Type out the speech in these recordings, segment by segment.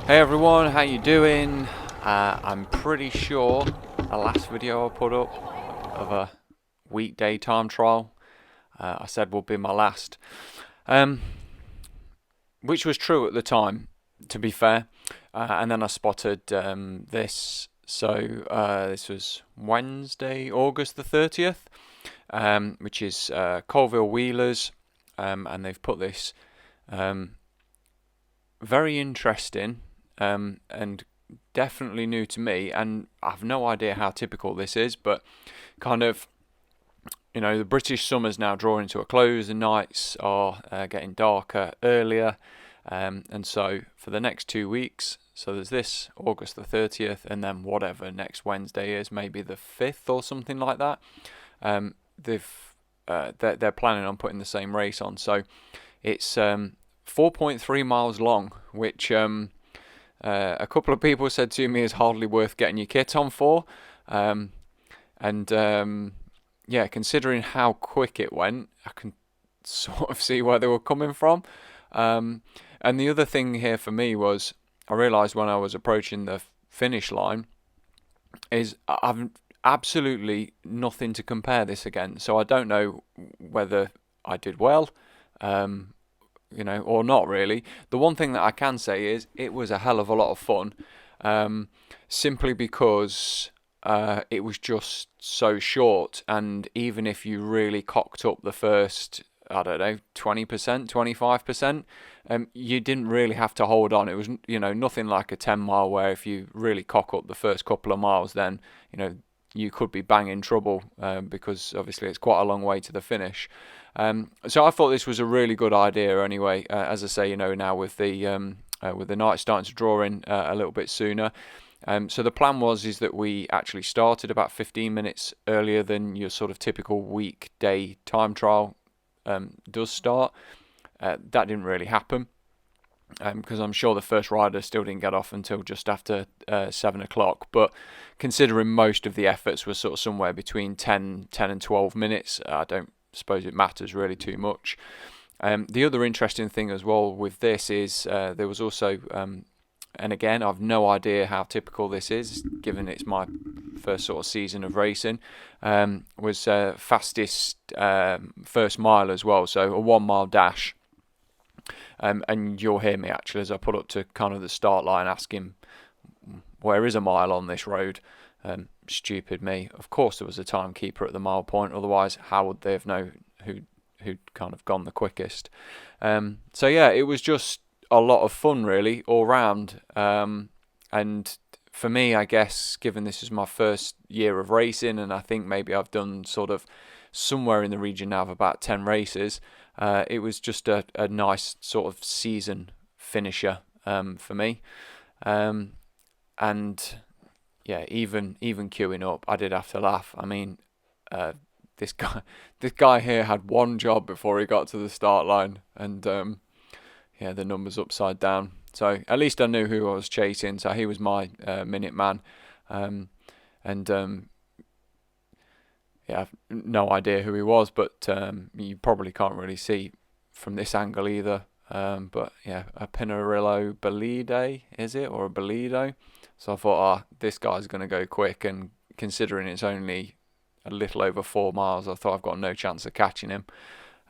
Hey everyone, how you doing? I'm pretty sure the last video I put up of a weekday time trial, I said will be my last, um, which was true at the time, to be fair. And then I spotted this. So this was Wednesday, August the 30th, which is Coalville Wheelers, and they've put this very interesting and definitely new to me, and I've no idea how typical this is, but kind of, the British summer's now drawing to a close, the nights are getting darker earlier, and so for the next 2 weeks, so there's this August the 30th, and then whatever next Wednesday is, maybe the 5th or something like that, they're planning on putting the same race on, so it's 4.3 miles long, which a couple of people said to me is hardly worth getting your kit on for. Yeah, considering how quick it went, I can sort of see where they were coming from. And the other thing here for me was, I realised when I was approaching the finish line, is I've absolutely nothing to compare this against. So I don't know whether I did well, or not really. The one thing that I can say is it was a hell of a lot of fun, simply because it was just so short, and even if you really cocked up the first, I don't know, 20%, 25%, you didn't really have to hold on. It was, nothing like a 10 mile where if you really cock up the first couple of miles, then, you could be banging trouble, because obviously it's quite a long way to the finish. So I thought this was a really good idea anyway. As I say, now with the night starting to draw in a little bit sooner. So the plan is that we actually started about 15 minutes earlier than your sort of typical weekday time trial does start. That didn't really happen, because I'm sure the first rider still didn't get off until just after 7 o'clock. But considering most of the efforts were sort of somewhere between 10 and 12 minutes, I don't suppose it matters really too much. The other interesting thing as well with this is there was also, and again, I've no idea how typical this is, given it's my first sort of season of racing, was fastest first mile as well, so a 1 mile dash. And you'll hear me actually as I put up to kind of the start line asking, where is a mile on this road? Stupid me. Of course there was a timekeeper at the mile point, otherwise how would they have known who'd kind of gone the quickest? So yeah, it was just a lot of fun really all round. And for me, I guess, given this is my first year of racing, and I think maybe I've done sort of somewhere in the region now of about 10 races, it was just a nice sort of season finisher for me. And yeah, even queuing up, I did have to laugh. I mean, this guy here had one job before he got to the start line, and yeah, the numbers upside down. So at least I knew who I was chasing. So he was my minute man, and yeah, I've no idea who he was, but you probably can't really see from this angle either. But yeah, a Pinarillo Bolide, is it, or a Bolido? So I thought, this guy's going to go quick, and considering it's only a little over 4 miles, I thought I've got no chance of catching him.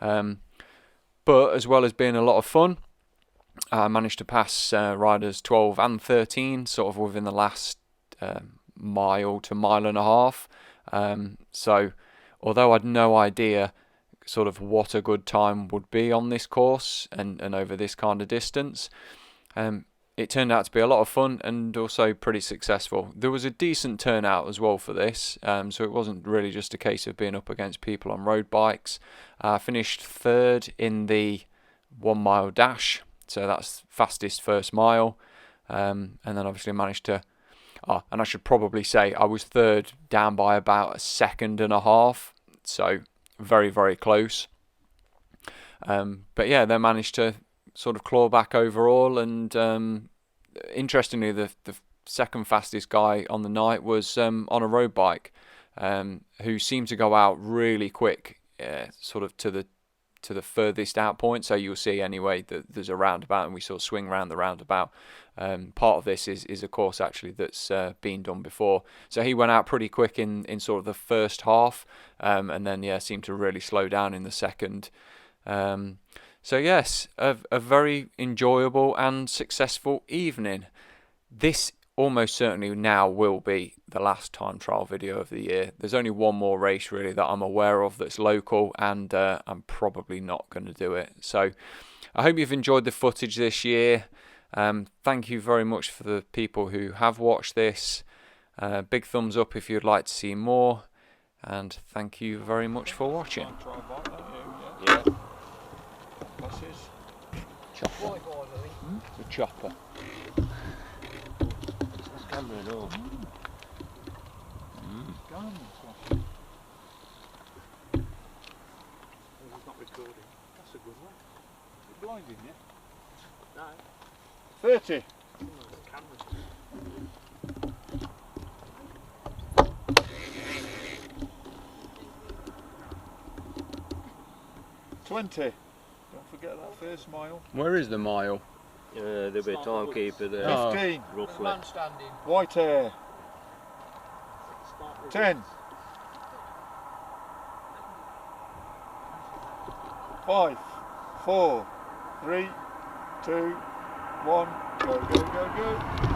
But as well as being a lot of fun, I managed to pass riders 12 and 13 sort of within the last mile to mile and a half. So although I'd no idea sort of what a good time would be on this course and over this kind of distance, it turned out to be a lot of fun and also pretty successful. There was a decent turnout as well for this, so it wasn't really just a case of being up against people on road bikes. I finished third in the 1 mile dash, so that's fastest first mile, and then obviously managed to, and I should probably say I was third down by about a second and a half, so very, very close. But yeah, they managed to sort of claw back overall, and interestingly, the second fastest guy on the night was on a road bike, who seemed to go out really quick, sort of to to the furthest out point. So you'll see anyway that there's a roundabout, and we sort of swing round the roundabout. Part of this is a course actually that's been done before. So he went out pretty quick in sort of the first half, and then seemed to really slow down in the second. So yes, a very enjoyable and successful evening. This almost certainly now will be the last time trial video of the year. There's only one more race really that I'm aware of that's local, and I'm probably not going to do it. So I hope you've enjoyed the footage this year. Thank you very much for the people who have watched this. Big thumbs up if you'd like to see more, and thank you very much for watching. Yeah. Chopper. The chopper. Camera and all. It's not recording. That's a good one. You're blinding, yeah? No. 30. $20. Don't forget that first mile. Where is the mile? There'll be a timekeeper there. 15. Roughly. Man standing. White hair. 10. 5, 4, 3, 2, 1. Go, go, go, go.